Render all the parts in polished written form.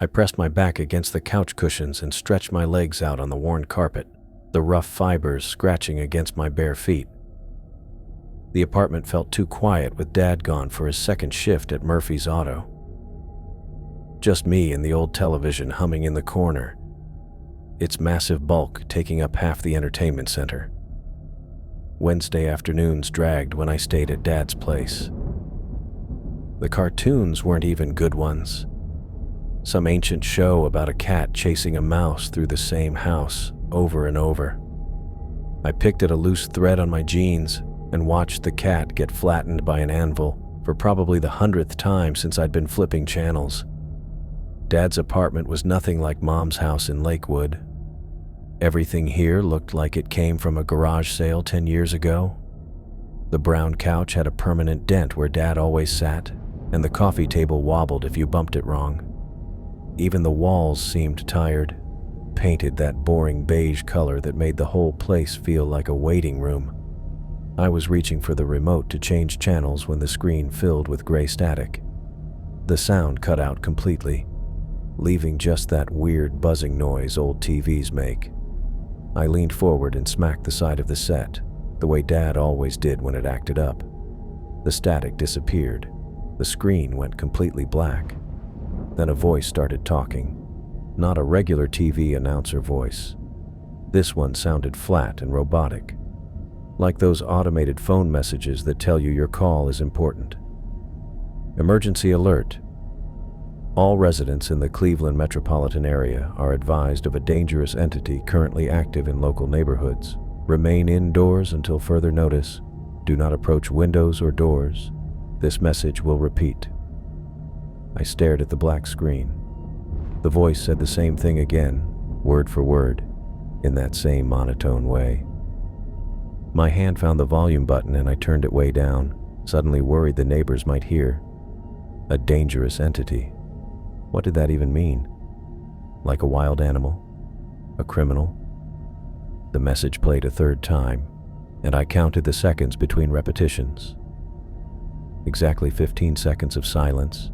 I pressed my back against the couch cushions and stretched my legs out on the worn carpet, the rough fibers scratching against my bare feet. The apartment felt too quiet with Dad gone for his second shift at Murphy's Auto. Just me and the old television humming in the corner, its massive bulk taking up half the entertainment center. Wednesday afternoons dragged when I stayed at Dad's place. The cartoons weren't even good ones. Some ancient show about a cat chasing a mouse through the same house over and over. I picked at a loose thread on my jeans and watched the cat get flattened by an anvil for probably the 100th time since I'd been flipping channels. Dad's apartment was nothing like Mom's house in Lakewood. Everything here looked like it came from a garage sale 10 years ago. The brown couch had a permanent dent where Dad always sat, and the coffee table wobbled if you bumped it wrong. Even the walls seemed tired, painted that boring beige color that made the whole place feel like a waiting room. I was reaching for the remote to change channels when the screen filled with gray static. The sound cut out completely, leaving just that weird buzzing noise old TVs make. I leaned forward and smacked the side of the set, the way Dad always did when it acted up. The static disappeared. The screen went completely black. Then a voice started talking. Not a regular TV announcer voice. This one sounded flat and robotic, like those automated phone messages that tell you your call is important. Emergency alert. All residents in the Cleveland metropolitan area are advised of a dangerous entity currently active in local neighborhoods. Remain indoors until further notice. Do not approach windows or doors. This message will repeat. I stared at the black screen. The voice said the same thing again, word for word, in that same monotone way. My hand found the volume button and I turned it way down, suddenly worried the neighbors might hear. A dangerous entity. What did that even mean? Like a wild animal? A criminal? The message played a third time, and I counted the seconds between repetitions. Exactly 15 seconds of silence,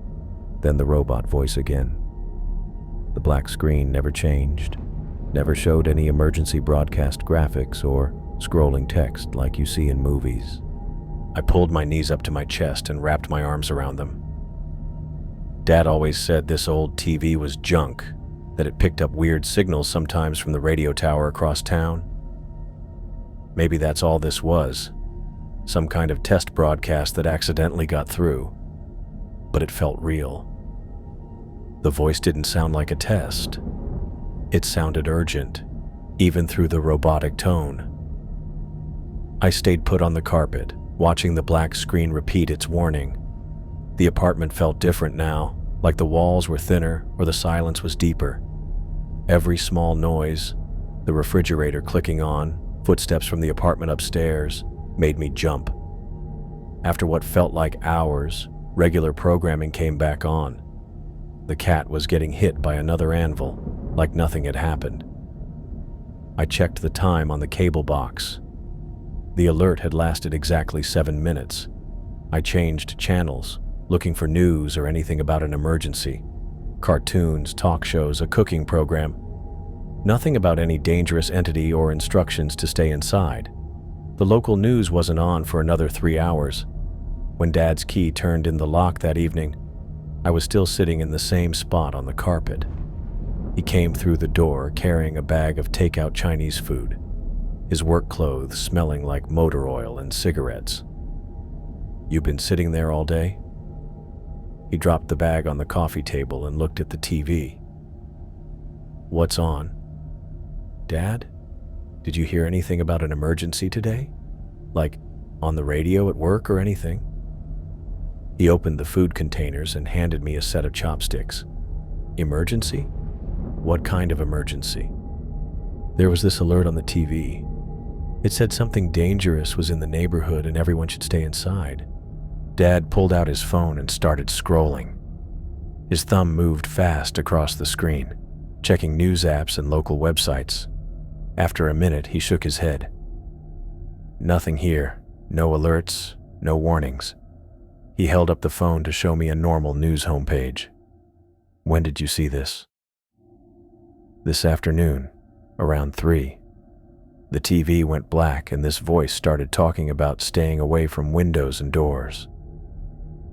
then the robot voice again. The black screen never changed, never showed any emergency broadcast graphics or scrolling text like you see in movies. I pulled my knees up to my chest and wrapped my arms around them. Dad always said this old TV was junk, that it picked up weird signals sometimes from the radio tower across town. Maybe that's all this was, some kind of test broadcast that accidentally got through, but it felt real. The voice didn't sound like a test. It sounded urgent, even through the robotic tone. I stayed put on the carpet, watching the black screen repeat its warning. The apartment felt different now, like the walls were thinner or the silence was deeper. Every small noise, the refrigerator clicking on, footsteps from the apartment upstairs, made me jump. After what felt like hours, regular programming came back on. The cat was getting hit by another anvil, like nothing had happened. I checked the time on the cable box. The alert had lasted exactly 7 minutes. I changed channels, looking for news or anything about an emergency. Cartoons, talk shows, a cooking program. Nothing about any dangerous entity or instructions to stay inside. The local news wasn't on for another 3 hours. When Dad's key turned in the lock that evening, I was still sitting in the same spot on the carpet. He came through the door carrying a bag of takeout Chinese food, his work clothes smelling like motor oil and cigarettes. "You been sitting there all day?" He dropped the bag on the coffee table and looked at the TV. "What's on?" "Dad, did you hear anything about an emergency today? Like on the radio at work or anything?" He opened the food containers and handed me a set of chopsticks. "Emergency? What kind of emergency?" "There was this alert on the TV. It said something dangerous was in the neighborhood and everyone should stay inside." Dad pulled out his phone and started scrolling. His thumb moved fast across the screen, checking news apps and local websites. After a minute, he shook his head. "Nothing here. No alerts, no warnings." He held up the phone to show me a normal news homepage. When did you see this? This afternoon, around 3. The TV went black and this voice started talking about staying away from windows and doors.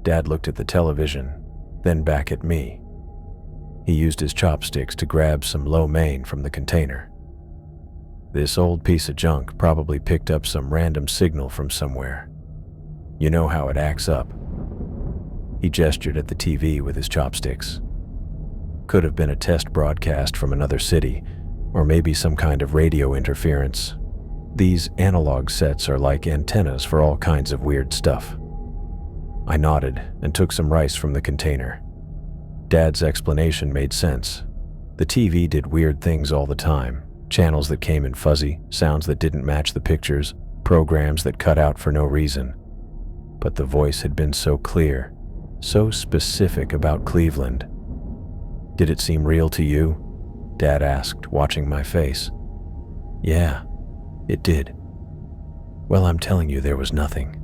Dad looked at the television, then back at me. He used his chopsticks to grab some lo mein from the container. This old piece of junk probably picked up some random signal from somewhere. You know how it acts up. He gestured at the TV with his chopsticks. Could have been a test broadcast from another city, or maybe some kind of radio interference. These analog sets are like antennas for all kinds of weird stuff. I nodded and took some rice from the container. Dad's explanation made sense. The TV did weird things all the time. Channels that came in fuzzy, sounds that didn't match the pictures, programs that cut out for no reason. But the voice had been so clear, so specific about Cleveland. Did it seem real to you? Dad asked, watching my face. Yeah, it did. Well, I'm telling you, there was nothing.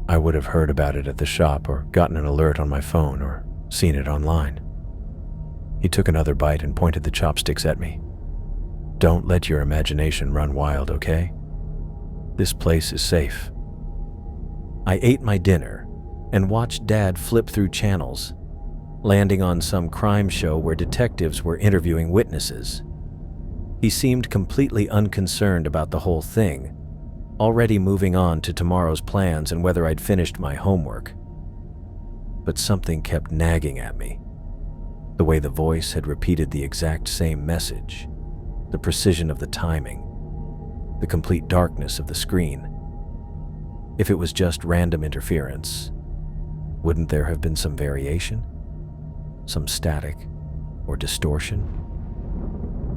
I would have heard about it at the shop or gotten an alert on my phone or seen it online. He took another bite and pointed the chopsticks at me. Don't let your imagination run wild, okay? This place is safe. I ate my dinner and watched Dad flip through channels, landing on some crime show where detectives were interviewing witnesses. He seemed completely unconcerned about the whole thing, already moving on to tomorrow's plans and whether I'd finished my homework. But something kept nagging at me. The way the voice had repeated the exact same message, the precision of the timing, the complete darkness of the screen. If it was just random interference, wouldn't there have been some variation? Some static or distortion?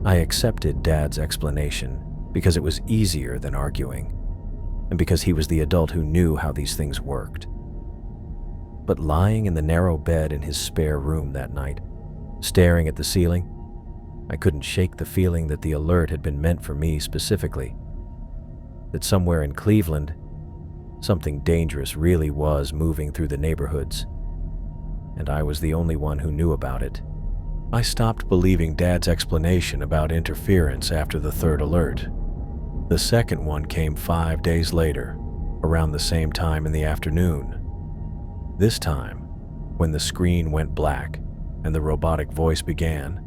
I accepted Dad's explanation because it was easier than arguing, and because he was the adult who knew how these things worked. But lying in the narrow bed in his spare room that night, staring at the ceiling, I couldn't shake the feeling that the alert had been meant for me specifically. That somewhere in Cleveland, something dangerous really was moving through the neighborhoods, and I was the only one who knew about it. I stopped believing Dad's explanation about interference after the third alert. The second one came 5 days later, around the same time in the afternoon. This time, when the screen went black and the robotic voice began,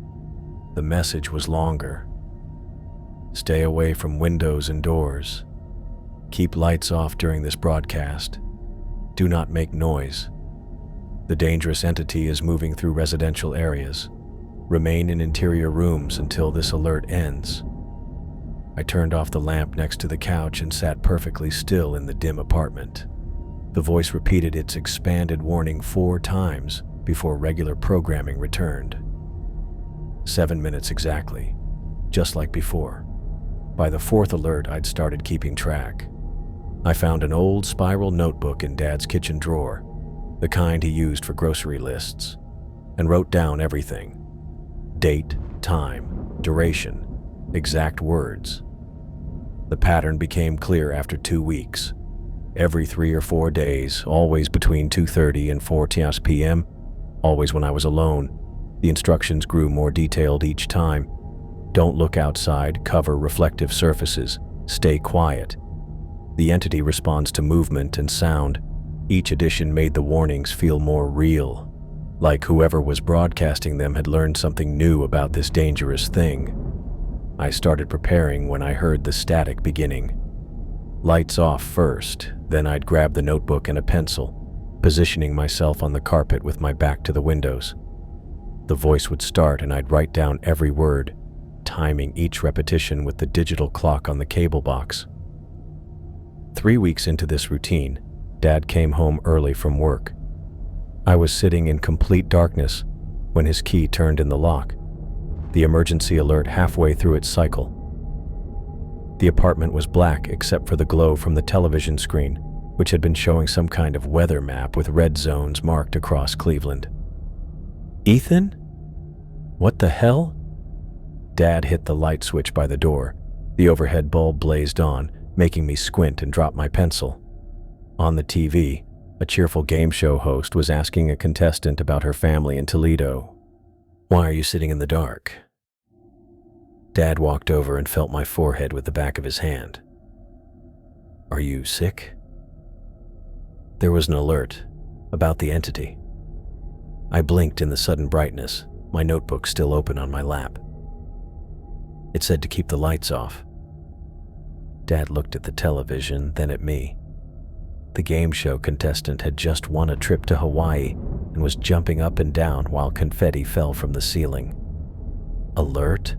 the message was longer. Stay away from windows and doors. Keep lights off during this broadcast. Do not make noise. The dangerous entity is moving through residential areas. Remain in interior rooms until this alert ends. I turned off the lamp next to the couch and sat perfectly still in the dim apartment. The voice repeated its expanded warning 4 times before regular programming returned. 7 minutes exactly, just like before. By the 4th alert, I'd started keeping track. I found an old spiral notebook in Dad's kitchen drawer, the kind he used for grocery lists, and wrote down everything. Date, time, duration, exact words. The pattern became clear after 2 weeks. Every 3 or 4 days, always between 2:30 and 4 p.m., always when I was alone, the instructions grew more detailed each time. Don't look outside, cover reflective surfaces, stay quiet. The entity responds to movement and sound. Each edition made the warnings feel more real, like whoever was broadcasting them had learned something new about this dangerous thing. I started preparing when I heard the static beginning. Lights off first, then I'd grab the notebook and a pencil, positioning myself on the carpet with my back to the windows. The voice would start and I'd write down every word, timing each repetition with the digital clock on the cable box. 3 weeks into this routine, Dad came home early from work. I was sitting in complete darkness when his key turned in the lock, the emergency alert halfway through its cycle. The apartment was black except for the glow from the television screen, which had been showing some kind of weather map with red zones marked across Cleveland. Ethan? What the hell? Dad hit the light switch by the door. The overhead bulb blazed on, making me squint and drop my pencil. On the TV, a cheerful game show host was asking a contestant about her family in Toledo. Why are you sitting in the dark? Dad walked over and felt my forehead with the back of his hand. Are you sick? There was an alert about the entity. I blinked in the sudden brightness, my notebook still open on my lap. It said to keep the lights off. Dad looked at the television, then at me. The game show contestant had just won a trip to Hawaii and was jumping up and down while confetti fell from the ceiling. Alert?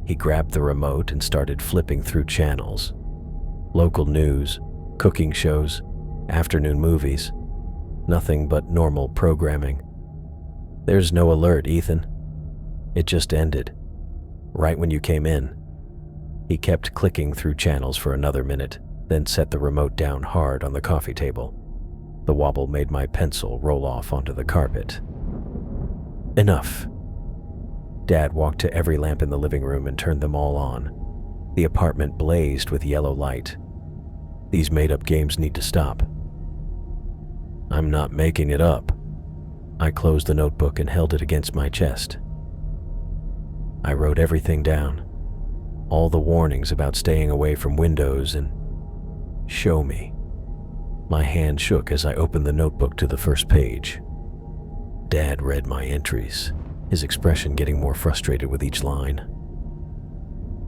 He grabbed the remote and started flipping through channels. Local news, cooking shows, afternoon movies. Nothing but normal programming. There's no alert, Ethan. It just ended. Right when you came in. He kept clicking through channels for another minute, then set the remote down hard on the coffee table. The wobble made my pencil roll off onto the carpet. Enough. Dad walked to every lamp in the living room and turned them all on. The apartment blazed with yellow light. These made-up games need to stop. I'm not making it up. I closed the notebook and held it against my chest. I wrote everything down. All the warnings about staying away from windows and show me. My hand shook as I opened the notebook to the first page. Dad read my entries, his expression getting more frustrated with each line.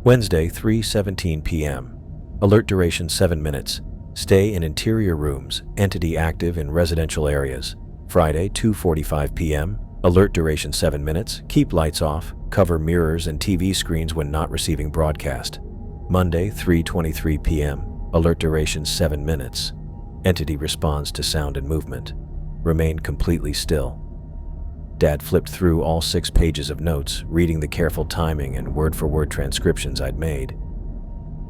Wednesday, 3:17 p.m. Alert duration 7 minutes. Stay in interior rooms. Entity active in residential areas. Friday, 2:45 p.m. Alert duration 7 minutes. Keep lights off. Cover mirrors and TV screens when not receiving broadcast. Monday, 3:23 p.m. Alert duration 7 minutes. Entity responds to sound and movement. Remain completely still. Dad flipped through all 6 pages of notes, reading the careful timing and word-for-word transcriptions I'd made.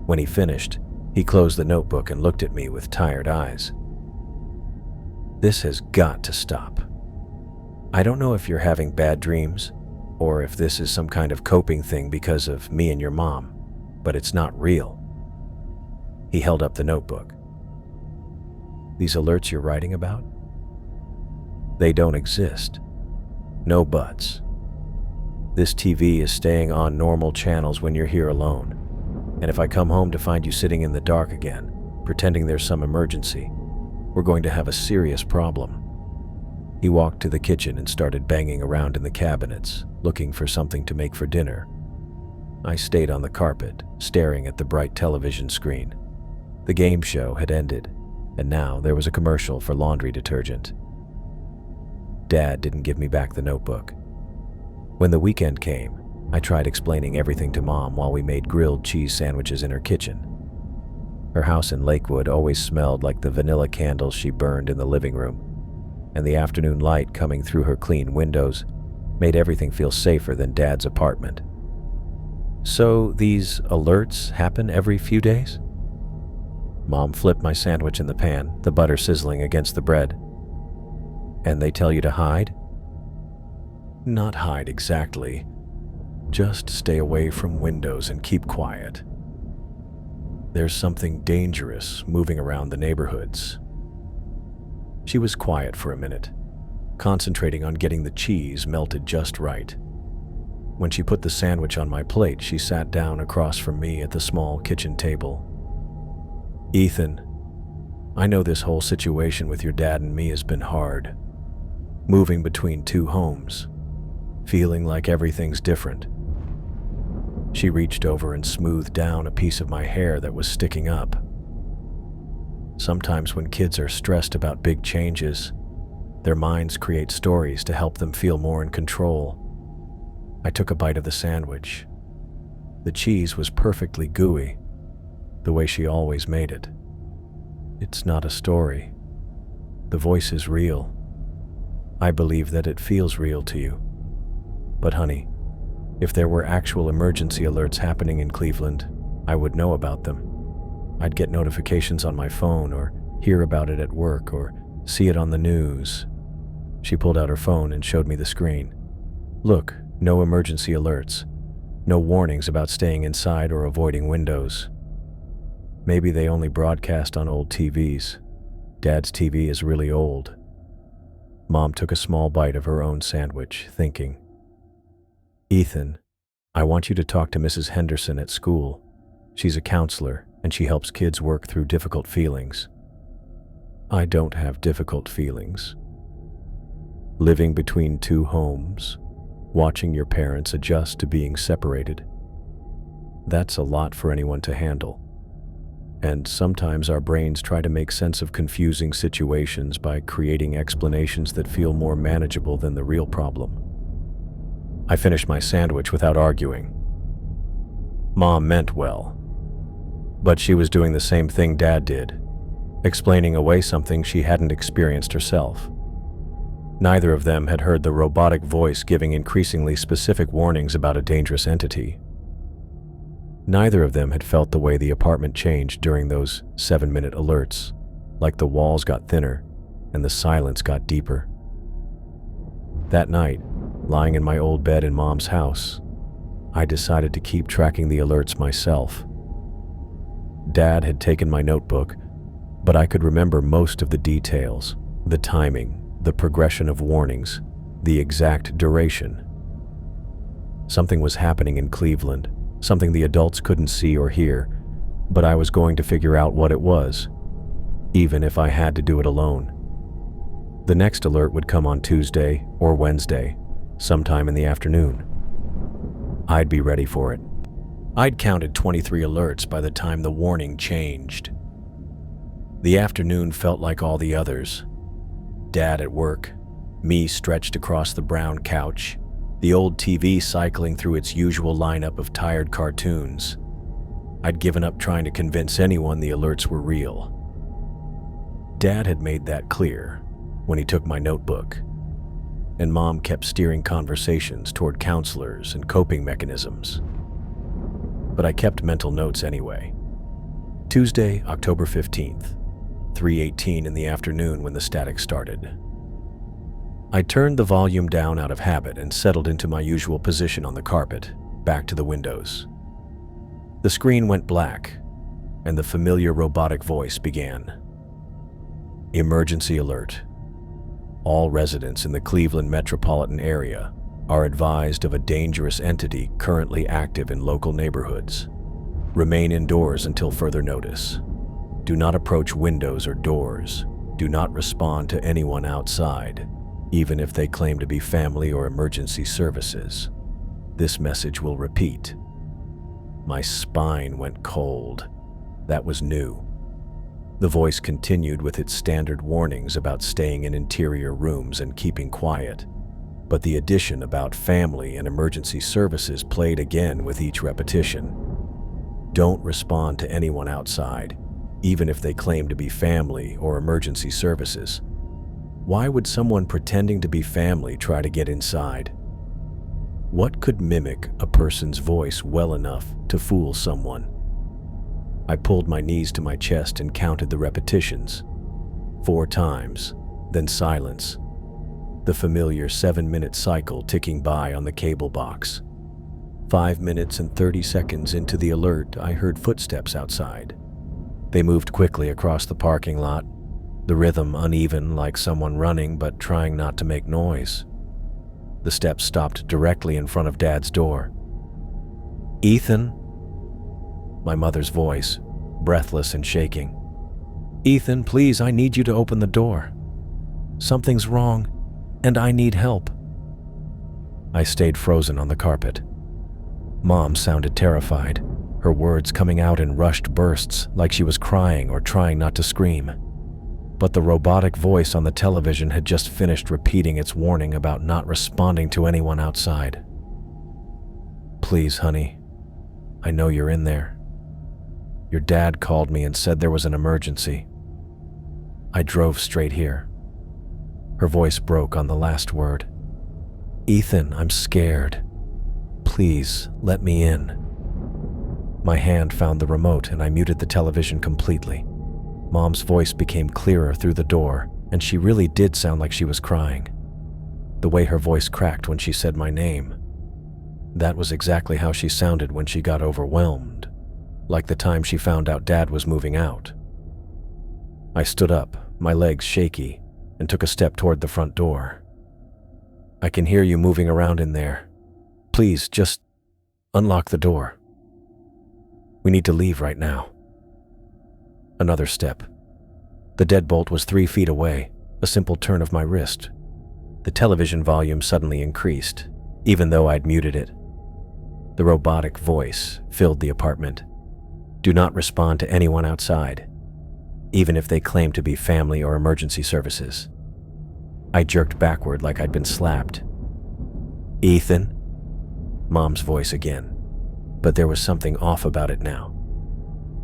When he finished, he closed the notebook and looked at me with tired eyes. This has got to stop. I don't know if you're having bad dreams, or if this is some kind of coping thing because of me and your mom, but it's not real. He held up the notebook. These alerts you're writing about? They don't exist. No buts. This TV is staying on normal channels when you're here alone. And if I come home to find you sitting in the dark again, pretending there's some emergency, we're going to have a serious problem. He walked to the kitchen and started banging around in the cabinets, looking for something to make for dinner. I stayed on the carpet, staring at the bright television screen. The game show had ended, and now there was a commercial for laundry detergent. Dad didn't give me back the notebook. When the weekend came, I tried explaining everything to Mom while we made grilled cheese sandwiches in her kitchen. Her house in Lakewood always smelled like the vanilla candles she burned in the living room, and the afternoon light coming through her clean windows made everything feel safer than Dad's apartment. So these alerts happen every few days? Mom flipped my sandwich in the pan, the butter sizzling against the bread. And they tell you to hide? Not hide exactly. Just stay away from windows and keep quiet. There's something dangerous moving around the neighborhoods. She was quiet for a minute, concentrating on getting the cheese melted just right. When she put the sandwich on my plate, she sat down across from me at the small kitchen table. Ethan, I know this whole situation with your dad and me has been hard. Moving between 2 homes, feeling like everything's different. She reached over and smoothed down a piece of my hair that was sticking up. Sometimes when kids are stressed about big changes, their minds create stories to help them feel more in control. I took a bite of the sandwich. The cheese was perfectly gooey, the way she always made it. It's not a story. The voice is real. I believe that it feels real to you. But honey, if there were actual emergency alerts happening in Cleveland, I would know about them. I'd get notifications on my phone or hear about it at work or see it on the news. She pulled out her phone and showed me the screen. Look, no emergency alerts. No warnings about staying inside or avoiding windows. Maybe they only broadcast on old TVs. Dad's TV is really old. Mom took a small bite of her own sandwich, thinking. "Ethan, I want you to talk to Mrs. Henderson at school. She's a counselor, and she helps kids work through difficult feelings." "I don't have difficult feelings." "Living between two homes, watching your parents adjust to being separated. That's a lot for anyone to handle. And sometimes our brains try to make sense of confusing situations by creating explanations that feel more manageable than the real problem." I finished my sandwich without arguing. Mom meant well, but she was doing the same thing Dad did, explaining away something she hadn't experienced herself. Neither of them had heard the robotic voice giving increasingly specific warnings about a dangerous entity. Neither of them had felt the way the apartment changed during those 7-minute alerts, like the walls got thinner and the silence got deeper. That night, lying in my old bed in Mom's house, I decided to keep tracking the alerts myself. Dad had taken my notebook, but I could remember most of the details, the timing, the progression of warnings, the exact duration. Something was happening in Cleveland, something the adults couldn't see or hear, but I was going to figure out what it was, even if I had to do it alone. The next alert would come on Tuesday or Wednesday, sometime in the afternoon. I'd be ready for it. I'd counted 23 alerts by the time the warning changed. The afternoon felt like all the others. Dad at work, me stretched across the brown couch, the old TV cycling through its usual lineup of tired cartoons. I'd given up trying to convince anyone the alerts were real. Dad had made that clear when he took my notebook, and Mom kept steering conversations toward counselors and coping mechanisms. But I kept mental notes anyway. Tuesday, October 15th, 3:18 in the afternoon when the static started. I turned the volume down out of habit and settled into my usual position on the carpet, back to the windows. The screen went black, and the familiar robotic voice began. "Emergency alert. All residents in the Cleveland metropolitan area are advised of a dangerous entity currently active in local neighborhoods. Remain indoors until further notice. Do not approach windows or doors. Do not respond to anyone outside, even if they claim to be family or emergency services. This message will repeat." My spine went cold. That was new. The voice continued with its standard warnings about staying in interior rooms and keeping quiet, but the addition about family and emergency services played again with each repetition. Don't respond to anyone outside, even if they claim to be family or emergency services. Why would someone pretending to be family try to get inside? What could mimic a person's voice well enough to fool someone? I pulled my knees to my chest and counted the repetitions. 4 times, then silence. The familiar 7-minute cycle ticking by on the cable box. 5 minutes and 30 seconds into the alert, I heard footsteps outside. They moved quickly across the parking lot, the rhythm uneven like someone running but trying not to make noise. The steps stopped directly in front of Dad's door. "Ethan?" My mother's voice, breathless and shaking. "Ethan, please, I need you to open the door. Something's wrong, and I need help." I stayed frozen on the carpet. Mom sounded terrified, her words coming out in rushed bursts like she was crying or trying not to scream. But the robotic voice on the television had just finished repeating its warning about not responding to anyone outside. "Please, honey, I know you're in there. Your dad called me and said there was an emergency. I drove straight here." Her voice broke on the last word. "Ethan, I'm scared. Please, let me in." My hand found the remote and I muted the television completely. Mom's voice became clearer through the door, and she really did sound like she was crying. The way her voice cracked when she said my name. That was exactly how she sounded when she got overwhelmed, like the time she found out Dad was moving out. I stood up, my legs shaky, and took a step toward the front door. "I can hear you moving around in there. Please, just unlock the door. We need to leave right now. Another step. The deadbolt was 3 feet away, a simple turn of my wrist. The television volume suddenly increased, even though I'd muted it. The robotic voice filled the apartment. Do not respond to anyone outside, even if they claim to be family or emergency services. I jerked backward like I'd been slapped. Ethan? Mom's voice again, but there was something off about it now.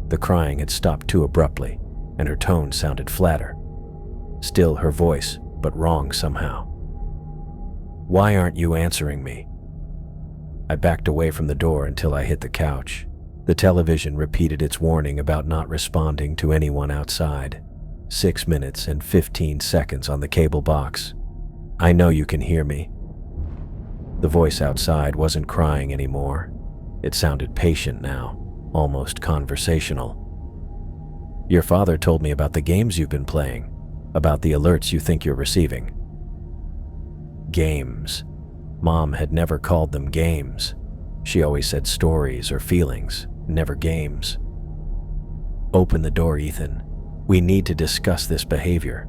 The crying had stopped too abruptly, and her tone sounded flatter. Still her voice, but wrong somehow. Why aren't you answering me? I backed away from the door until I hit the couch. The television repeated its warning about not responding to anyone outside. 6 minutes and 15 seconds on the cable box. I know you can hear me. The voice outside wasn't crying anymore. It sounded patient now, almost conversational. Your father told me about the games you've been playing, about the alerts you think you're receiving. Games. Mom had never called them games. She always said stories or feelings, never games. Open the door, Ethan. We need to discuss this behavior.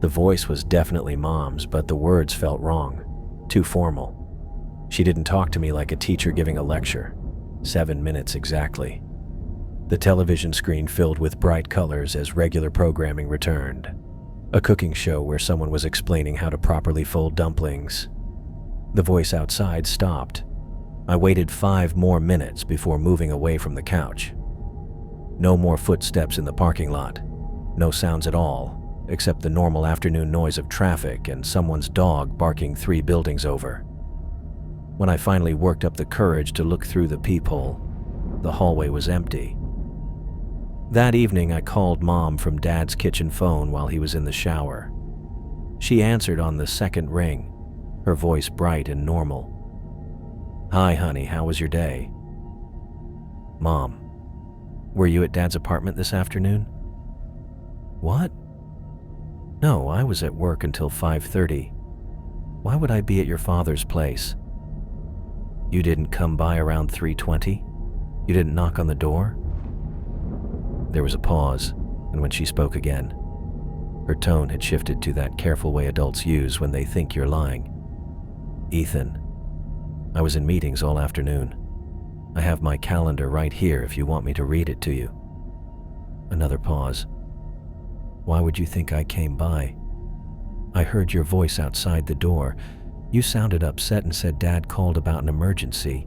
The voice was definitely Mom's, but the words felt wrong, too formal. She didn't talk to me like a teacher giving a lecture. 7 minutes exactly. The television screen filled with bright colors as regular programming returned. A cooking show where someone was explaining how to properly fold dumplings. The voice outside stopped. I waited 5 more minutes before moving away from the couch. No more footsteps in the parking lot. No sounds at all, except the normal afternoon noise of traffic and someone's dog barking 3 buildings over. When I finally worked up the courage to look through the peephole, the hallway was empty. That evening, I called Mom from Dad's kitchen phone while he was in the shower. She answered on the second ring, her voice bright and normal. Hi, honey, how was your day? Mom, were you at Dad's apartment this afternoon? What? No, I was at work until 5:30. Why would I be at your father's place? You didn't come by around 3:20? You didn't knock on the door? There was a pause, and when she spoke again, her tone had shifted to that careful way adults use when they think you're lying. Ethan, I was in meetings all afternoon. I have my calendar right here if you want me to read it to you. Another pause. Why would you think I came by? I heard your voice outside the door. You sounded upset and said Dad called about an emergency.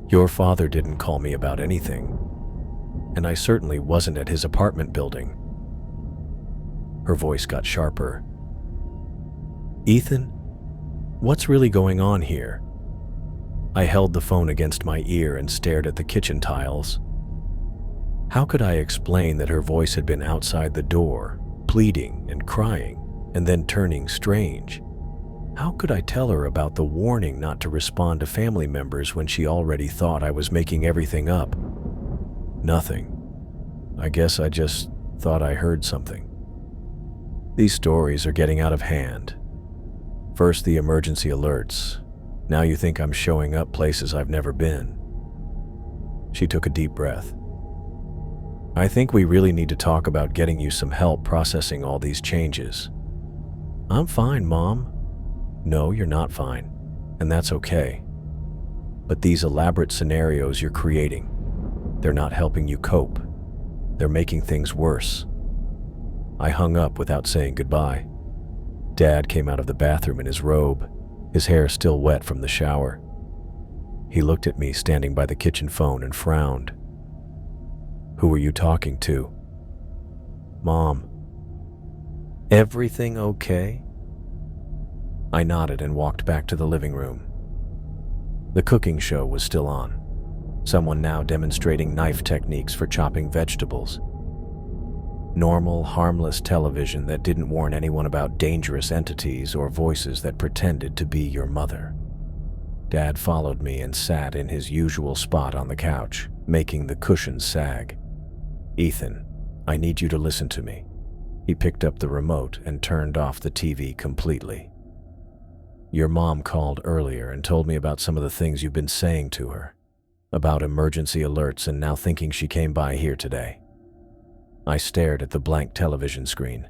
Your father didn't call me about anything, and I certainly wasn't at his apartment building. Her voice got sharper. Ethan, what's really going on here? I held the phone against my ear and stared at the kitchen tiles. How could I explain that her voice had been outside the door, pleading and crying, and then turning strange? How could I tell her about the warning not to respond to family members when she already thought I was making everything up? Nothing. I guess I just thought I heard something. These stories are getting out of hand. First the emergency alerts. Now you think I'm showing up places I've never been. She took a deep breath. I think we really need to talk about getting you some help processing all these changes. I'm fine, Mom. No, you're not fine, and that's okay. But these elaborate scenarios you're creating, they're not helping you cope. They're making things worse. I hung up without saying goodbye. Dad came out of the bathroom in his robe, his hair still wet from the shower. He looked at me standing by the kitchen phone and frowned. Who were you talking to? Mom. Everything okay? I nodded and walked back to the living room. The cooking show was still on. Someone now demonstrating knife techniques for chopping vegetables. Normal, harmless television that didn't warn anyone about dangerous entities or voices that pretended to be your mother. Dad followed me and sat in his usual spot on the couch, making the cushions sag. Ethan, I need you to listen to me. He picked up the remote and turned off the TV completely. Your mom called earlier and told me about some of the things you've been saying to her, about emergency alerts and now thinking she came by here today. I stared at the blank television screen.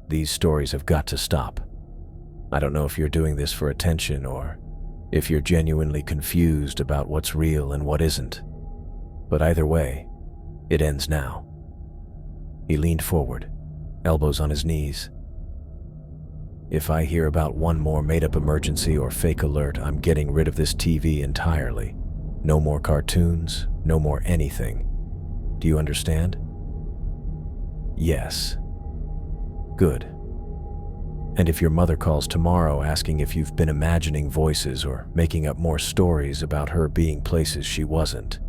These stories have got to stop. I don't know if you're doing this for attention or if you're genuinely confused about what's real and what isn't. But either way, it ends now. He leaned forward, elbows on his knees. If I hear about one more made-up emergency or fake alert, I'm getting rid of this TV entirely. No more cartoons, no more anything. Do you understand? Yes. Good. And if your mother calls tomorrow asking if you've been imagining voices or making up more stories about her being places she wasn't,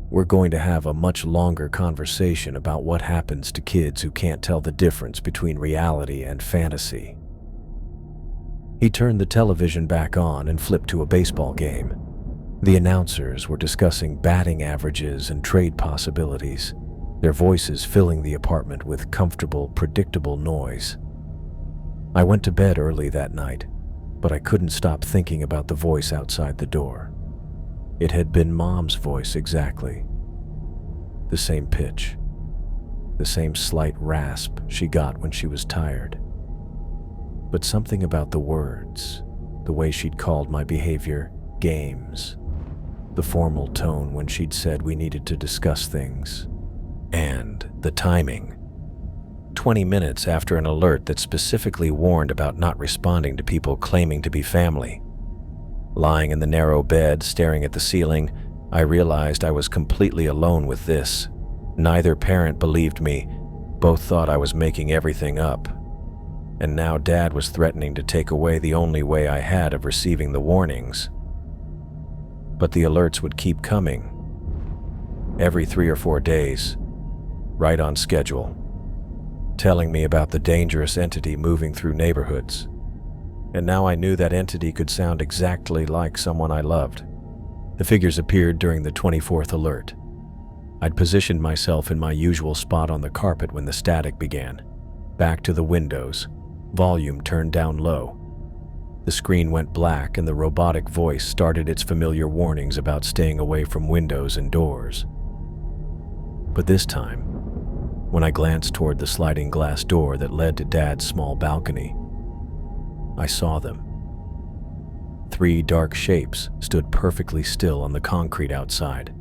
we're going to have a much longer conversation about what happens to kids who can't tell the difference between reality and fantasy. He turned the television back on and flipped to a baseball game. The announcers were discussing batting averages and trade possibilities, their voices filling the apartment with comfortable, predictable noise. I went to bed early that night, but I couldn't stop thinking about the voice outside the door. It had been Mom's voice exactly. The same pitch, the same slight rasp she got when she was tired. But something about the words, the way she'd called my behavior games, the formal tone when she'd said we needed to discuss things, and the timing. 20 minutes after an alert that specifically warned about not responding to people claiming to be family. Lying in the narrow bed, staring at the ceiling, I realized I was completely alone with this. Neither parent believed me. Both thought I was making everything up. And now Dad was threatening to take away the only way I had of receiving the warnings. But the alerts would keep coming. Every 3 or 4 days, right on schedule, telling me about the dangerous entity moving through neighborhoods. And now I knew that entity could sound exactly like someone I loved. The figures appeared during the 24th alert. I'd positioned myself in my usual spot on the carpet when the static began. Back to the windows, volume turned down low. The screen went black and the robotic voice started its familiar warnings about staying away from windows and doors. But this time, when I glanced toward the sliding glass door that led to Dad's small balcony, I saw them. 3 dark shapes stood perfectly still on the concrete outside.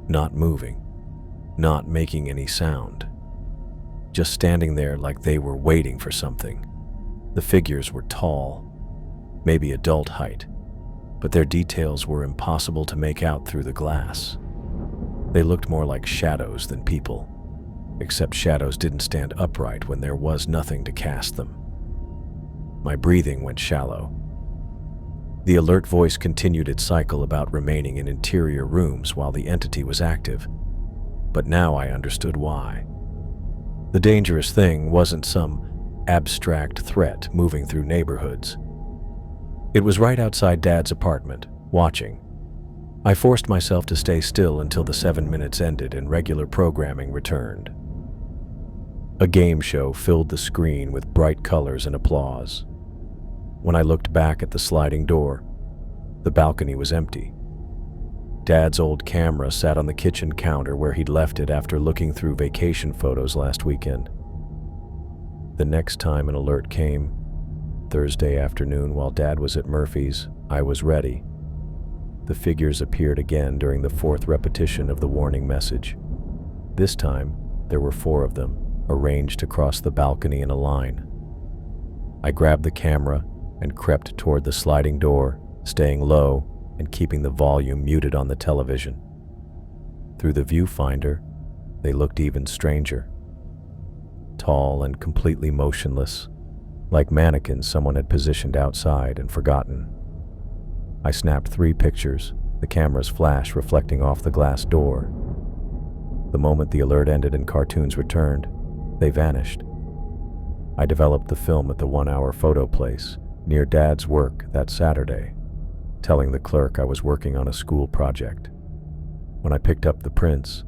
Not moving, not making any sound. Just standing there like they were waiting for something. The figures were tall, maybe adult height, but their details were impossible to make out through the glass. They looked more like shadows than people, except shadows didn't stand upright when there was nothing to cast them. My breathing went shallow. The alert voice continued its cycle about remaining in interior rooms while the entity was active, but now I understood why. The dangerous thing wasn't some abstract threat moving through neighborhoods. It was right outside Dad's apartment, watching. I forced myself to stay still until the 7 minutes ended and regular programming returned. A game show filled the screen with bright colors and applause. When I looked back at the sliding door, the balcony was empty. Dad's old camera sat on the kitchen counter where he'd left it after looking through vacation photos last weekend. The next time an alert came, Thursday afternoon while Dad was at Murphy's, I was ready. The figures appeared again during the 4th repetition of the warning message. This time, there were 4 of them, arranged across the balcony in a line. I grabbed the camera and crept toward the sliding door, staying low and keeping the volume muted on the television. Through the viewfinder, they looked even stranger. Tall and completely motionless, like mannequins someone had positioned outside and forgotten. I snapped 3 pictures, the camera's flash reflecting off the glass door. The moment the alert ended and cartoons returned, they vanished. I developed the film at the 1-hour photo place near Dad's work that Saturday, telling the clerk I was working on a school project. When I picked up the prints,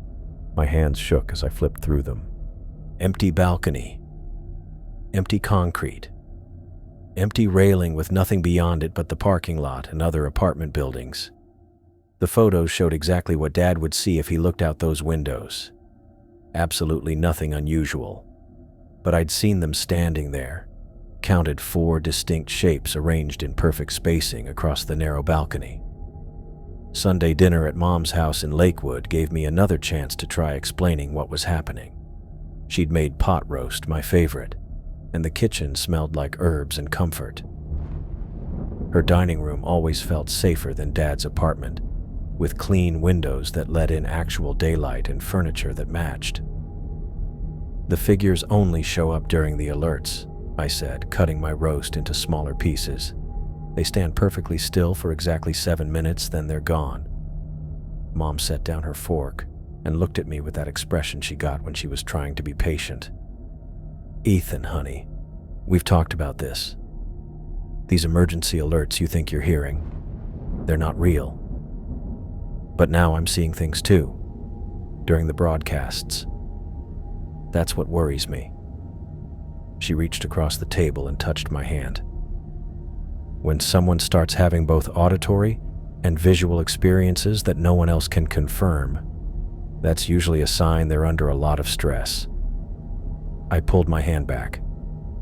my hands shook as I flipped through them. Empty balcony, empty concrete, empty railing with nothing beyond it but the parking lot and other apartment buildings. The photos showed exactly what Dad would see if he looked out those windows. Absolutely nothing unusual. But I'd seen them standing there, counted 4 distinct shapes arranged in perfect spacing across the narrow balcony. Sunday dinner at Mom's house in Lakewood gave me another chance to try explaining what was happening. She'd made pot roast, my favorite, and the kitchen smelled like herbs and comfort. Her dining room always felt safer than Dad's apartment, with clean windows that let in actual daylight and furniture that matched. The figures only show up during the alerts, I said, cutting my roast into smaller pieces. They stand perfectly still for exactly 7 minutes, then they're gone. Mom set down her fork and looked at me with that expression she got when she was trying to be patient. Ethan, honey, we've talked about this. These emergency alerts you think you're hearing, they're not real. But now I'm seeing things too, during the broadcasts. That's what worries me. She reached across the table and touched my hand. When someone starts having both auditory and visual experiences that no one else can confirm, that's usually a sign they're under a lot of stress. I pulled my hand back.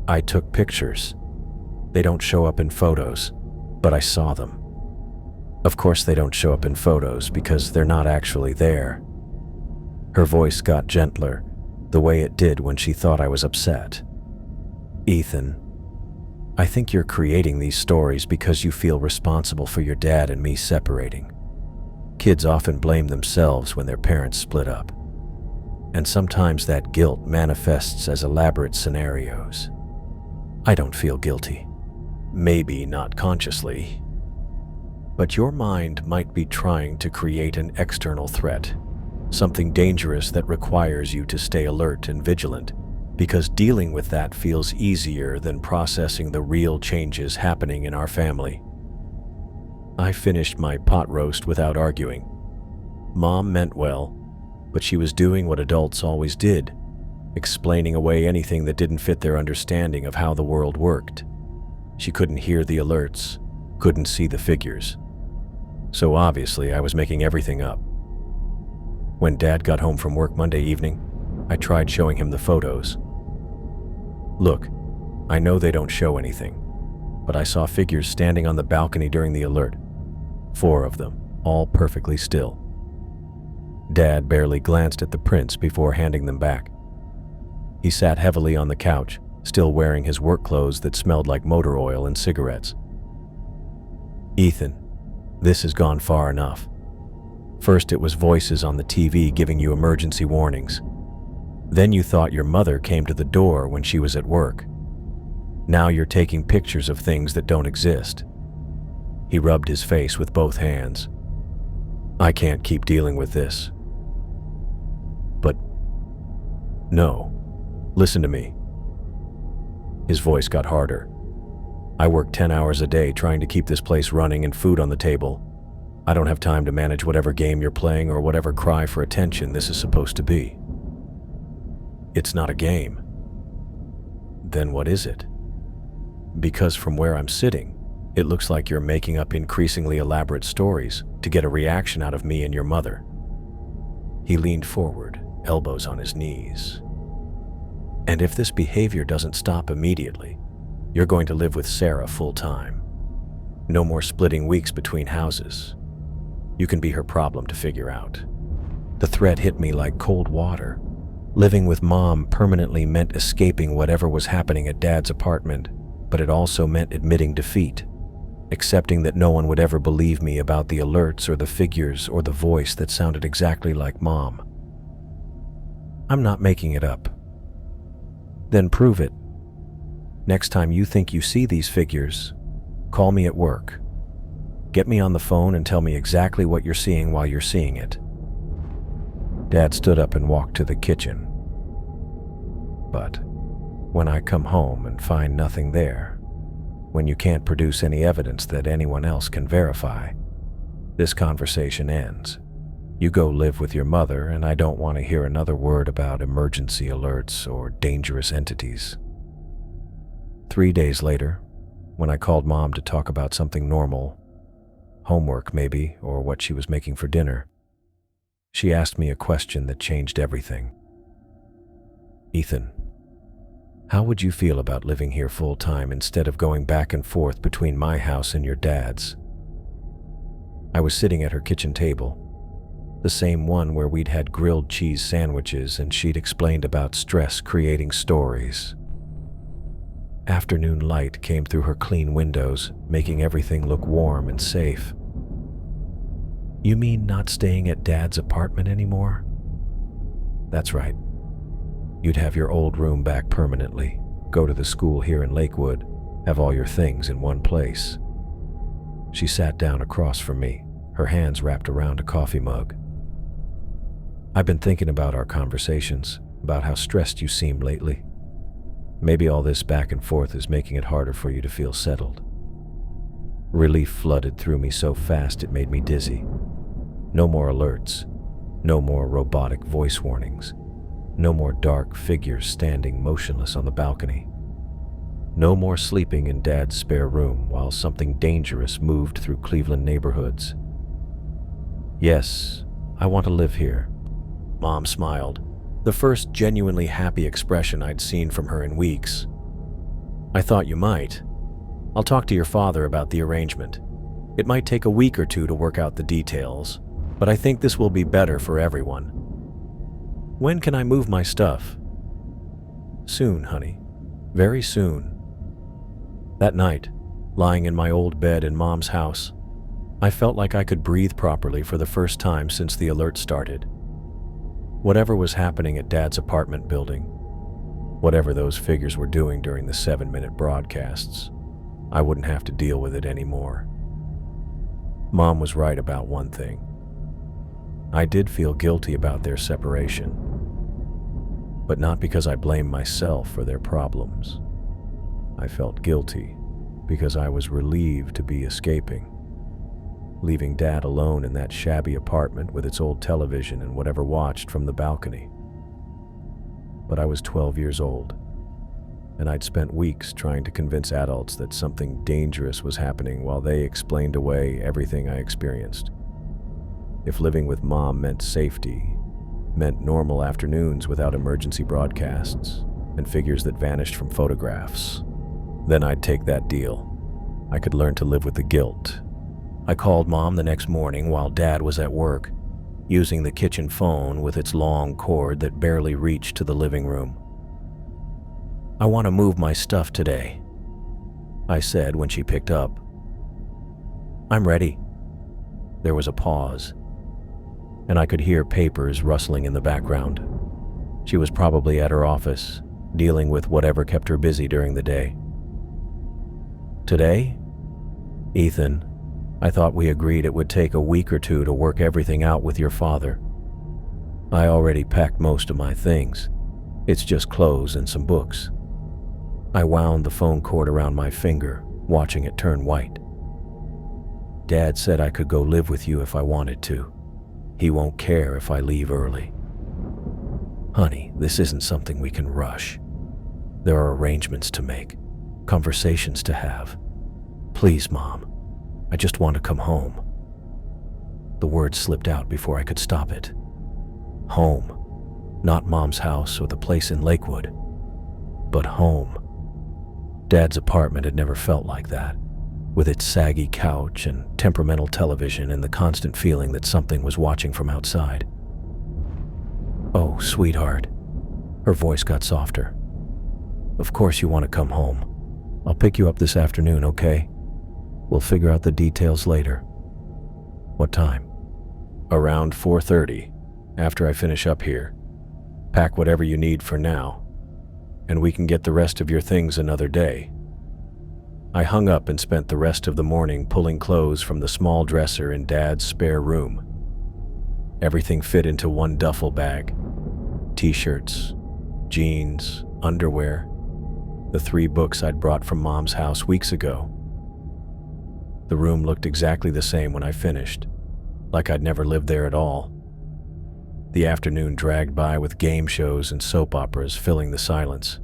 I took pictures. They don't show up in photos, but I saw them. Of course they don't show up in photos because they're not actually there. Her voice got gentler, the way it did when she thought I was upset. Ethan, I think you're creating these stories because you feel responsible for your dad and me separating. Kids often blame themselves when their parents split up. And sometimes that guilt manifests as elaborate scenarios. I don't feel guilty. Maybe not consciously. But your mind might be trying to create an external threat, something dangerous that requires you to stay alert and vigilant, because dealing with that feels easier than processing the real changes happening in our family. I finished my pot roast without arguing. Mom meant well, but she was doing what adults always did, explaining away anything that didn't fit their understanding of how the world worked. She couldn't hear the alerts, couldn't see the figures. So obviously I was making everything up. When Dad got home from work Monday evening, I tried showing him the photos. Look, I know they don't show anything, but I saw figures standing on the balcony during the alert. 4 of them, all perfectly still. Dad barely glanced at the prints before handing them back. He sat heavily on the couch, still wearing his work clothes that smelled like motor oil and cigarettes. Ethan, this has gone far enough. First it was voices on the TV giving you emergency warnings. Then you thought your mother came to the door when she was at work. Now you're taking pictures of things that don't exist. He rubbed his face with both hands. I can't keep dealing with this. But no, listen to me. His voice got harder. I work 10 hours a day trying to keep this place running and food on the table. I don't have time to manage whatever game you're playing or whatever cry for attention this is supposed to be. It's not a game. Then what is it? Because from where I'm sitting, it looks like you're making up increasingly elaborate stories to get a reaction out of me and your mother. He leaned forward, elbows on his knees. And if this behavior doesn't stop immediately, you're going to live with Sarah full-time. No more splitting weeks between houses. You can be her problem to figure out. The threat hit me like cold water. Living with Mom permanently meant escaping whatever was happening at Dad's apartment, but it also meant admitting defeat, accepting that no one would ever believe me about the alerts or the figures or the voice that sounded exactly like Mom. I'm not making it up. Then prove it. Next time you think you see these figures, call me at work. Get me on the phone and tell me exactly what you're seeing while you're seeing it. Dad stood up and walked to the kitchen. But when I come home and find nothing there, when you can't produce any evidence that anyone else can verify, this conversation ends. You go live with your mother, and I don't want to hear another word about emergency alerts or dangerous entities. 3 days later, When I called Mom to talk about something normal, homework maybe, or what she was making for dinner, she asked me a question that changed everything. "Ethan, how would you feel about living here full-time instead of going back and forth between my house and your dad's?" I was sitting at her kitchen table, the same one where we'd had grilled cheese sandwiches and she'd explained about stress creating stories. Afternoon light came through her clean windows, making everything look warm and safe. "You mean not staying at Dad's apartment anymore?" "That's right. You'd have your old room back permanently, go to the school here in Lakewood, have all your things in one place." She sat down across from me, her hands wrapped around a coffee mug. "I've been thinking about our conversations, about how stressed you seem lately. Maybe all this back and forth is making it harder for you to feel settled." Relief flooded through me so fast it made me dizzy. No more alerts, no more robotic voice warnings, no more dark figures standing motionless on the balcony. No more sleeping in Dad's spare room while something dangerous moved through Cleveland neighborhoods. "Yes, I want to live here." Mom smiled, the first genuinely happy expression I'd seen from her in weeks. "I thought you might. I'll talk to your father about the arrangement. It might take a week or two to work out the details, but I think this will be better for everyone." "When can I move my stuff?" "Soon, honey. Very soon." That night, lying in my old bed in Mom's house, I felt like I could breathe properly for the first time since the alert started. Whatever was happening at Dad's apartment building, whatever those figures were doing during the 7-minute broadcasts, I wouldn't have to deal with it anymore. Mom was right about one thing. I did feel guilty about their separation, but not because I blamed myself for their problems. I felt guilty because I was relieved to be escaping, leaving Dad alone in that shabby apartment with its old television and whatever watched from the balcony. But I was 12 years old, and I'd spent weeks trying to convince adults that something dangerous was happening while they explained away everything I experienced. If living with Mom meant safety, meant normal afternoons without emergency broadcasts, and figures that vanished from photographs, then I'd take that deal. I could learn to live with the guilt. I called Mom the next morning while Dad was at work, using the kitchen phone with its long cord that barely reached to the living room. "I want to move my stuff today," I said when she picked up. "I'm ready." There was a pause, and I could hear papers rustling in the background. She was probably at her office, dealing with whatever kept her busy during the day. "Today? Ethan, I thought we agreed it would take a week or two to work everything out with your father. I already packed most of my things. It's just clothes and some books." I wound the phone cord around my finger, watching it turn white. "Dad said I could go live with you if I wanted to. He won't care if I leave early." "Honey, this isn't something we can rush. There are arrangements to make, conversations to have. Please, Mom. I just want to come home." The words slipped out before I could stop it. Home. Not Mom's house or the place in Lakewood, but home. Dad's apartment had never felt like that, with its saggy couch and temperamental television and the constant feeling that something was watching from outside. "Oh, sweetheart." Her voice got softer. "Of course you want to come home. I'll pick you up this afternoon, okay? We'll figure out the details later." "What time?" "Around 4:30, after I finish up here. Pack whatever you need for now, and we can get the rest of your things another day." I hung up and spent the rest of the morning pulling clothes from the small dresser in Dad's spare room. Everything fit into one duffel bag. T-shirts, jeans, underwear, the 3 books I'd brought from Mom's house weeks ago. The room looked exactly the same when I finished, like I'd never lived there at all. The afternoon dragged by with game shows and soap operas filling the silence.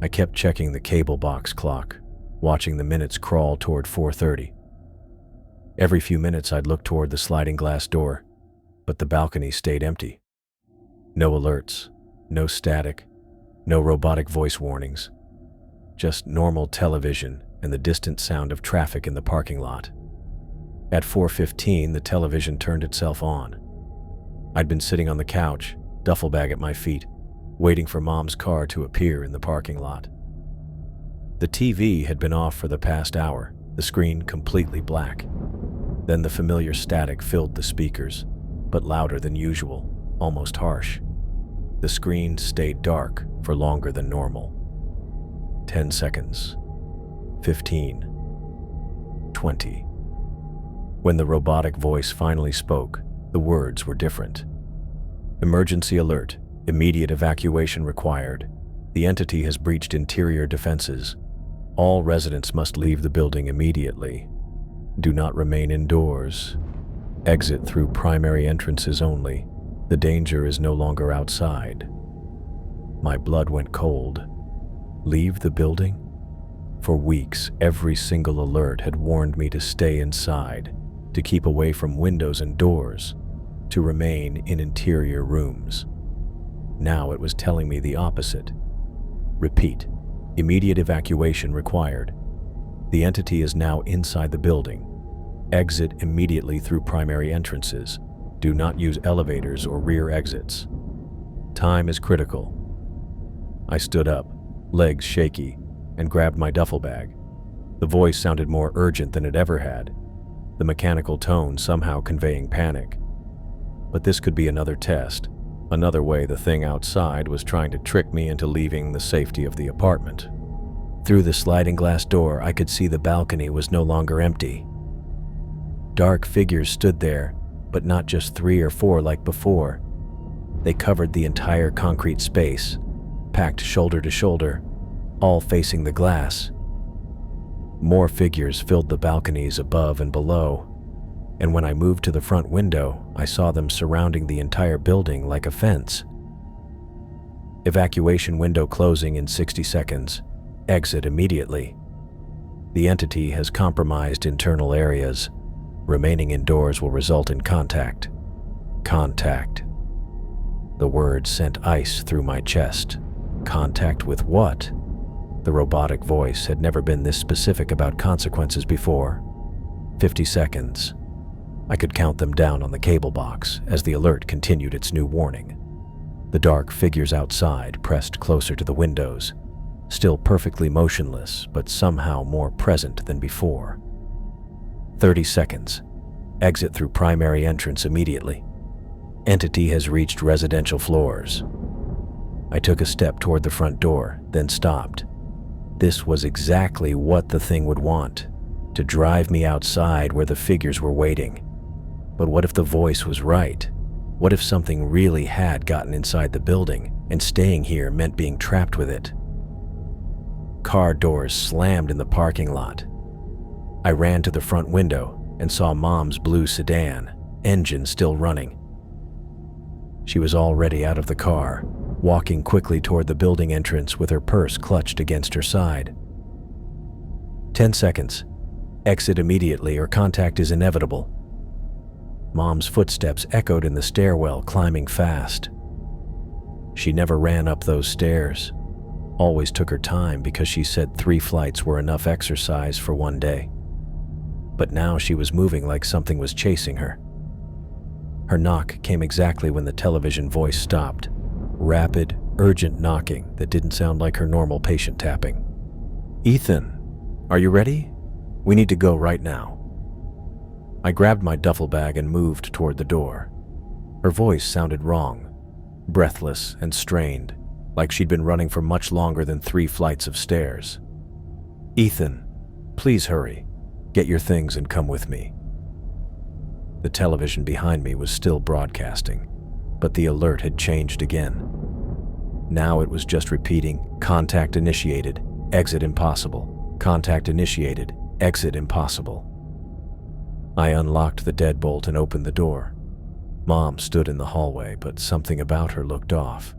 I kept checking the cable box clock, watching the minutes crawl toward 4:30. Every few minutes I'd look toward the sliding glass door, but the balcony stayed empty. No alerts, no static, no robotic voice warnings, just normal television and the distant sound of traffic in the parking lot. At 4:15, the television turned itself on. I'd been sitting on the couch, duffel bag at my feet, waiting for Mom's car to appear in the parking lot. The TV had been off for the past hour, the screen completely black. Then the familiar static filled the speakers, but louder than usual, almost harsh. The screen stayed dark for longer than normal. 10 seconds. 15. 20. When the robotic voice finally spoke, the words were different. Emergency alert. Immediate evacuation required. The entity has breached interior defenses. All residents must leave the building immediately. Do not remain indoors. Exit through primary entrances only. The danger is no longer outside. My blood went cold. Leave the building? For weeks, every single alert had warned me to stay inside, to keep away from windows and doors, to remain in interior rooms. Now it was telling me the opposite. Repeat, immediate evacuation required. The entity is now inside the building. Exit immediately through primary entrances. Do not use elevators or rear exits. Time is critical. I stood up, legs shaky, and grabbed my duffel bag. The voice sounded more urgent than it ever had, the mechanical tone somehow conveying panic. But this could be another test, another way the thing outside was trying to trick me into leaving the safety of the apartment. Through the sliding glass door, I could see the balcony was no longer empty. Dark figures stood there, but not just 3 or 4 like before. They covered the entire concrete space, packed shoulder to shoulder, all facing the glass. More figures filled the balconies above and below, and when I moved to the front window, I saw them surrounding the entire building like a fence. Evacuation window closing in 60 seconds. Exit immediately. The entity has compromised internal areas. Remaining indoors will result in contact. Contact. The word sent ice through my chest. Contact with what? The robotic voice had never been this specific about consequences before. 50 seconds. I could count them down on the cable box as the alert continued its new warning. The dark figures outside pressed closer to the windows, still perfectly motionless, but somehow more present than before. 30 seconds. Exit through primary entrance immediately. Entity has reached residential floors. I took a step toward the front door, then stopped. This was exactly what the thing would want, to drive me outside where the figures were waiting. But what if the voice was right? What if something really had gotten inside the building, and staying here meant being trapped with it? Car doors slammed in the parking lot. I ran to the front window and saw Mom's blue sedan, engine still running. She was already out of the car, walking quickly toward the building entrance with her purse clutched against her side. 10 seconds. Exit immediately or contact is inevitable. Mom's footsteps echoed in the stairwell, climbing fast. She never ran up those stairs. Always took her time because she said 3 flights were enough exercise for one day. But now she was moving like something was chasing her. Her knock came exactly when the television voice stopped. Rapid, urgent knocking that didn't sound like her normal patient tapping. "Ethan, are you ready? We need to go right now." I grabbed my duffel bag and moved toward the door. Her voice sounded wrong, breathless and strained, like she'd been running for much longer than 3 flights of stairs. "Ethan, please hurry. Get your things and come with me." The television behind me was still broadcasting, but the alert had changed again. Now it was just repeating, "Contact initiated, exit impossible. Contact initiated, exit impossible." I unlocked the deadbolt and opened the door. Mom stood in the hallway, but something about her looked off.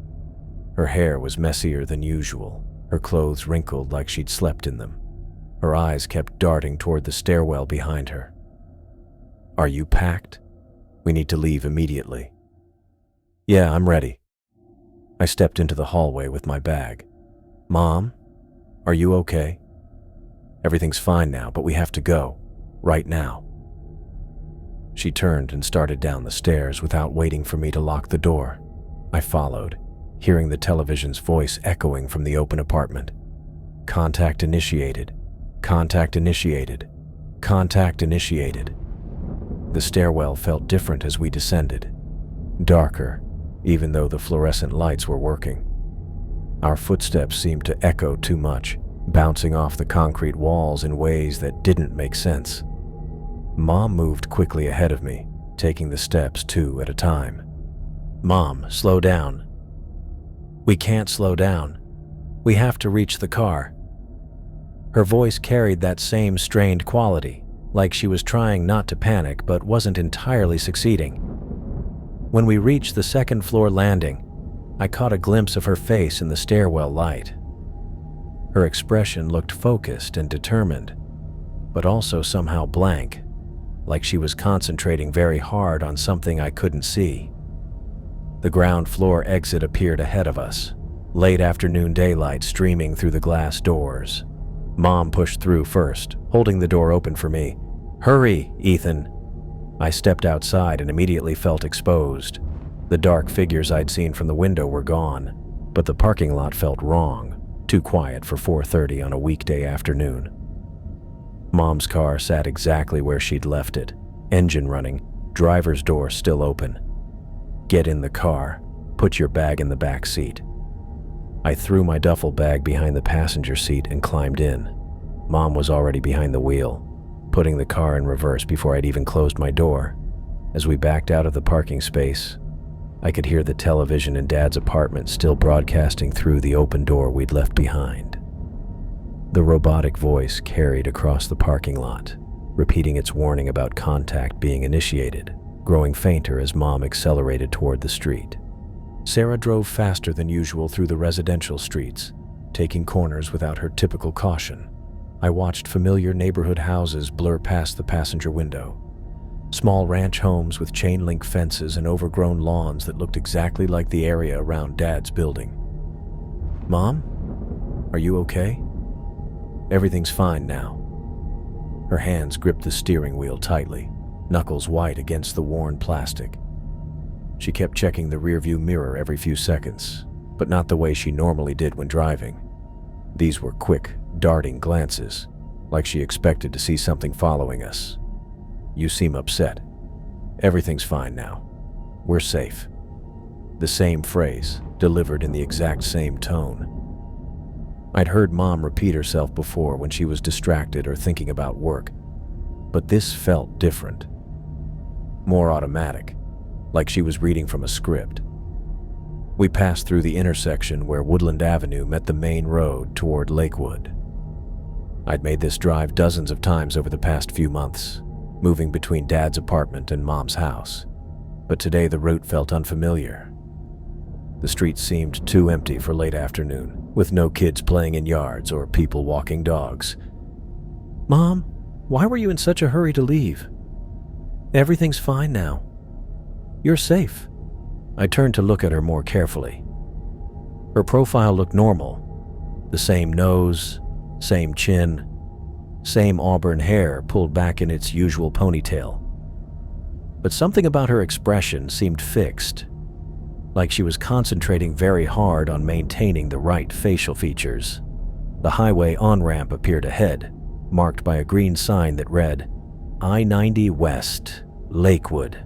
Her hair was messier than usual, her clothes wrinkled like she'd slept in them. Her eyes kept darting toward the stairwell behind her. "Are you packed? We need to leave immediately." "Yeah, I'm ready." I stepped into the hallway with my bag. "Mom, are you okay?" "Everything's fine now, but we have to go. Right now." She turned and started down the stairs without waiting for me to lock the door. I followed, hearing the television's voice echoing from the open apartment. "Contact initiated. Contact initiated. Contact initiated." The stairwell felt different as we descended. Darker, even though the fluorescent lights were working. Our footsteps seemed to echo too much, bouncing off the concrete walls in ways that didn't make sense. Mom moved quickly ahead of me, taking the steps 2 at a time. "Mom, slow down." "We can't slow down. We have to reach the car." Her voice carried that same strained quality, like she was trying not to panic but wasn't entirely succeeding. When we reached the second-floor landing, I caught a glimpse of her face in the stairwell light. Her expression looked focused and determined, but also somehow blank, like she was concentrating very hard on something I couldn't see. The ground floor exit appeared ahead of us, late afternoon daylight streaming through the glass doors. Mom pushed through first, holding the door open for me. "Hurry, Ethan." I stepped outside and immediately felt exposed. The dark figures I'd seen from the window were gone, but the parking lot felt wrong, too quiet for 4:30 on a weekday afternoon. Mom's car sat exactly where she'd left it, engine running, driver's door still open. "Get in the car. Put your bag in the back seat." I threw my duffel bag behind the passenger seat and climbed in. Mom was already behind the wheel, putting the car in reverse before I'd even closed my door. As we backed out of the parking space, I could hear the television in Dad's apartment still broadcasting through the open door we'd left behind. The robotic voice carried across the parking lot, repeating its warning about contact being initiated, growing fainter as Mom accelerated toward the street. Sarah drove faster than usual through the residential streets, taking corners without her typical caution. I watched familiar neighborhood houses blur past the passenger window. Small ranch homes with chain-link fences and overgrown lawns that looked exactly like the area around Dad's building. "Mom, are you okay?" "Everything's fine now." Her hands gripped the steering wheel tightly, knuckles white against the worn plastic. She kept checking the rearview mirror every few seconds, but not the way she normally did when driving. These were quick, darting glances, like she expected to see something following us. "You seem upset." "Everything's fine now. We're safe." The same phrase, delivered in the exact same tone. I'd heard Mom repeat herself before when she was distracted or thinking about work, but this felt different. More automatic, like she was reading from a script. We passed through the intersection where Woodland Avenue met the main road toward Lakewood. I'd made this drive dozens of times over the past few months, moving between Dad's apartment and Mom's house, but today the route felt unfamiliar. The street seemed too empty for late afternoon, with no kids playing in yards or people walking dogs. "Mom, why were you in such a hurry to leave?" "Everything's fine now. You're safe." I turned to look at her more carefully. Her profile looked normal. The same nose, same chin, same auburn hair pulled back in its usual ponytail. But something about her expression seemed fixed, like she was concentrating very hard on maintaining the right facial features. The highway on-ramp appeared ahead, marked by a green sign that read, I-90 West, Lakewood.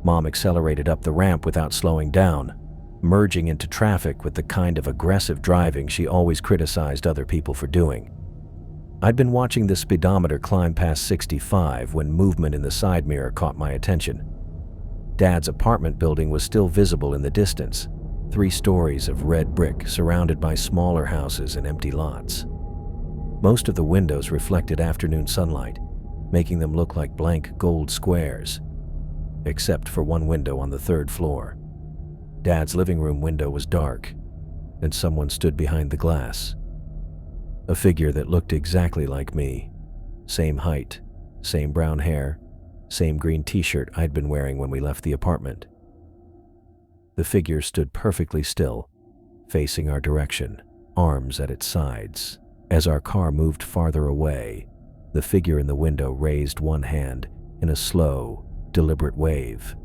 Mom accelerated up the ramp without slowing down, merging into traffic with the kind of aggressive driving she always criticized other people for doing. I'd been watching the speedometer climb past 65 when movement in the side mirror caught my attention. Dad's apartment building was still visible in the distance, 3 stories of red brick surrounded by smaller houses and empty lots. Most of the windows reflected afternoon sunlight, making them look like blank gold squares, except for one window on the 3rd floor. Dad's living room window was dark, and someone stood behind the glass. A figure that looked exactly like me. Same height, same brown hair, same green t-shirt I'd been wearing when we left the apartment. The figure stood perfectly still, facing our direction, arms at its sides. As our car moved farther away, the figure in the window raised one hand in a slow, deliberate wave.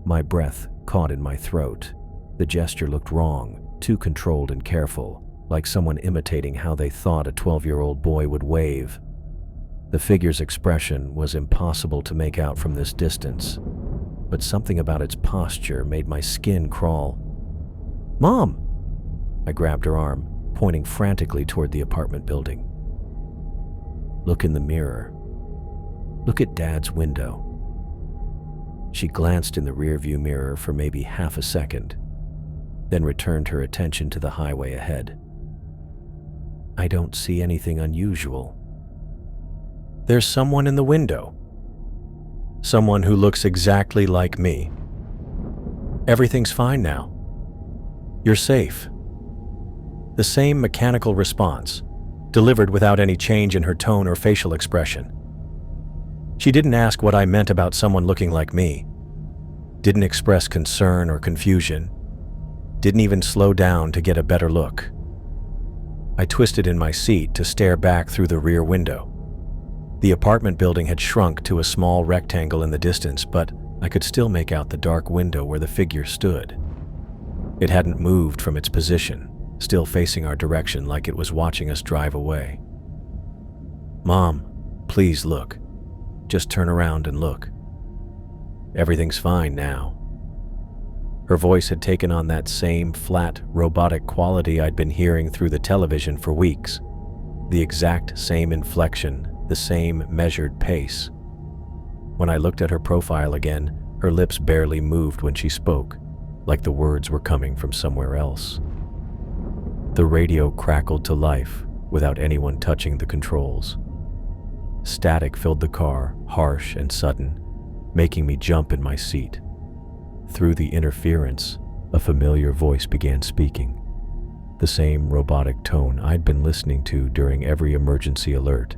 My breath caught in my throat. The gesture looked wrong, too controlled and careful, like someone imitating how they thought a 12-year-old boy would wave. The figure's expression was impossible to make out from this distance, but something about its posture made my skin crawl. "Mom!" I grabbed her arm, pointing frantically toward the apartment building. "Look in the mirror. Look at Dad's window." She glanced in the rearview mirror for maybe half a second, then returned her attention to the highway ahead. "I don't see anything unusual." "There's someone in the window. Someone who looks exactly like me. Everything's fine now. You're safe." The same mechanical response, delivered without any change in her tone or facial expression. She didn't ask what I meant about someone looking like me, didn't express concern or confusion, didn't even slow down to get a better look. I twisted in my seat to stare back through the rear window. The apartment building had shrunk to a small rectangle in the distance, but I could still make out the dark window where the figure stood. It hadn't moved from its position, still facing our direction like it was watching us drive away. "Mom, please look. Just turn around and look. Everything's fine now." Her voice had taken on that same flat, robotic quality I'd been hearing through the television for weeks. The exact same inflection, the same measured pace. When I looked at her profile again, her lips barely moved when she spoke, like the words were coming from somewhere else. The radio crackled to life without anyone touching the controls. Static filled the car, harsh and sudden, making me jump in my seat. Through the interference, a familiar voice began speaking, the same robotic tone I'd been listening to during every emergency alert.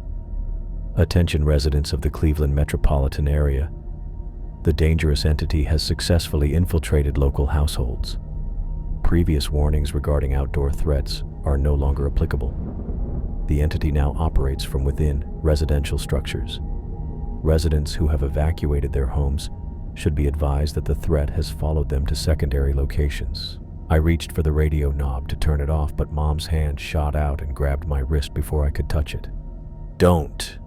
"Attention residents of the Cleveland metropolitan area. The dangerous entity has successfully infiltrated local households. Previous warnings regarding outdoor threats are no longer applicable. The entity now operates from within residential structures. Residents who have evacuated their homes should be advised that the threat has followed them to secondary locations." I reached for the radio knob to turn it off, but Mom's hand shot out and grabbed my wrist before I could touch it. "Don't."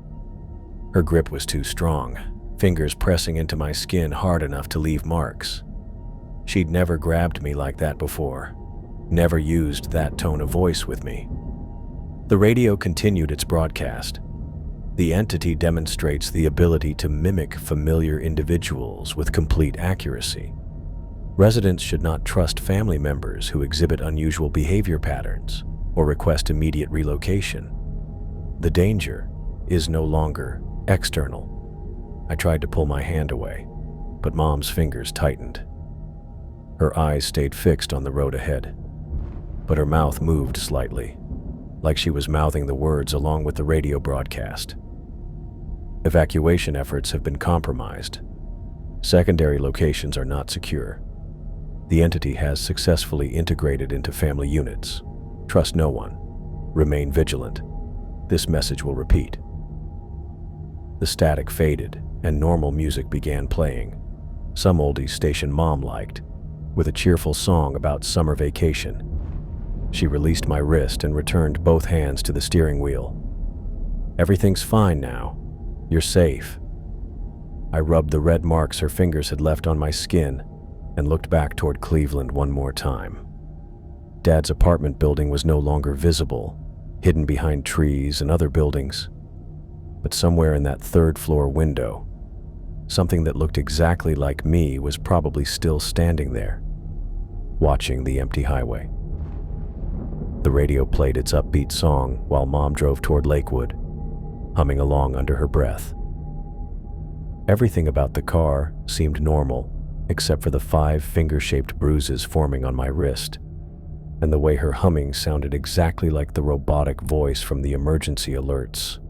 Her grip was too strong, fingers pressing into my skin hard enough to leave marks. She'd never grabbed me like that before, never used that tone of voice with me. The radio continued its broadcast. The entity demonstrates the ability to mimic familiar individuals with complete accuracy. Residents should not trust family members who exhibit unusual behavior patterns or request immediate relocation. The danger is no longer external. I tried to pull my hand away, but Mom's fingers tightened. Her eyes stayed fixed on the road ahead, but her mouth moved slightly, like she was mouthing the words along with the radio broadcast. "Evacuation efforts have been compromised. Secondary locations are not secure. The entity has successfully integrated into family units. Trust no one. Remain vigilant. This message will repeat." The static faded, and normal music began playing. Some oldies station Mom liked, with a cheerful song about summer vacation. She released my wrist and returned both hands to the steering wheel. "Everything's fine now. You're safe." I rubbed the red marks her fingers had left on my skin and looked back toward Cleveland one more time. Dad's apartment building was no longer visible, hidden behind trees and other buildings. But somewhere in that third-floor window, something that looked exactly like me was probably still standing there, watching the empty highway. The radio played its upbeat song while Mom drove toward Lakewood, humming along under her breath. Everything about the car seemed normal, except for the 5 finger-shaped bruises forming on my wrist. and the way her humming sounded exactly like the robotic voice from the emergency alerts.